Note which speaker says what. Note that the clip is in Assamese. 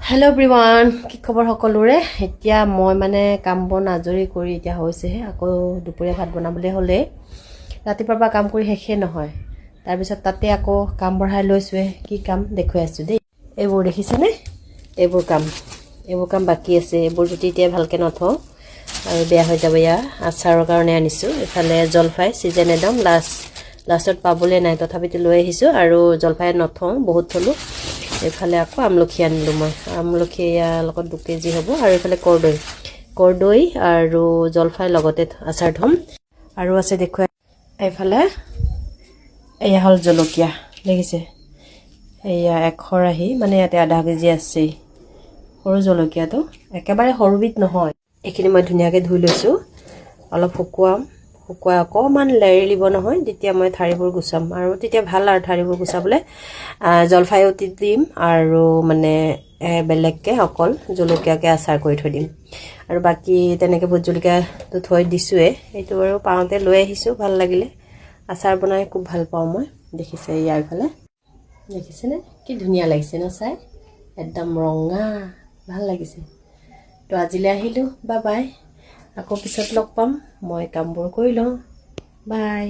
Speaker 1: হেল্ল' এভৰিৱান, কি খবৰ সকলোৰে। এতিয়া মই মানে কাম বন আজৰি কৰি এতিয়া হৈছেহে, আকৌ দুপৰীয়া ভাত বনাবলৈ হ'লেই। ৰাতিপুৱাৰ পৰা কাম কৰি শেষেই নহয়, তাৰপিছত তাতে আকৌ কাম বঢ়াই লৈছোঁহে। কি কাম দেখুৱাই আছোঁ দেই। এইবোৰ দেখিছেনে? এইবোৰ কাম বাকী আছে। এইবোৰ যদি এতিয়া ভালকৈ নথওঁ আৰু বেয়া হৈ যাব। ইয়াৰ আচাৰৰ কাৰণে আনিছোঁ। এইফালে জলফাই ছিজন একদম লাষ্টত পাবলৈ নাই, তথাপিতো লৈ আহিছোঁ। আৰু জলফাই নথওঁ, বহুত থলোঁ। এইফালে আকৌ আমলখি আনিলোঁ মই। আমলখি ইয়াৰ লগত 2 কেজি হ'ব। আৰু এইফালে কৰ্দৈ আৰু জলফাই লগতে আচাৰ থ'ম। আৰু আছে দেখুৱাই, এইফালে এয়া হ'ল জলকীয়া, দেখিছে? এয়া 100 আহি, মানে ইয়াতে আধা কেজি আছেই। সৰু জলকীয়াটো একেবাৰে সৰুবিধ নহয়। এইখিনি মই ধুনীয়াকৈ ধুই লৈছোঁ। অলপ শুকুৱাই অকণমান লেৰেলিব নহয়, তেতিয়া মই ঠাৰিবোৰ গুচাম। আৰু তেতিয়া ভাল আৰু ঠাৰিবোৰ গুচাবলৈ। জলফাইও দিম আৰু মানে বেলেগকৈ অকল জলকীয়াকৈ আচাৰ কৰি থৈ দিম। আৰু বাকী তেনেকৈ ভোট জলকীয়াটো থৈ দিছোঁৱেই। সেইটো বাৰু পাওঁতে লৈ আহিছোঁ, ভাল লাগিলে। আচাৰ বনাই খুব ভাল পাওঁ মই। দেখিছে ইয়াৰ ফালে, দেখিছেনে? কি ধুনীয়া লাগিছে ন চাই? একদম ৰঙা, ভাল লাগিছে। তো আজিলৈ আহিলোঁ, বাই। আকৌ পিছত লগ পাম। মই কামবোৰ কৰি লওঁ। বাই।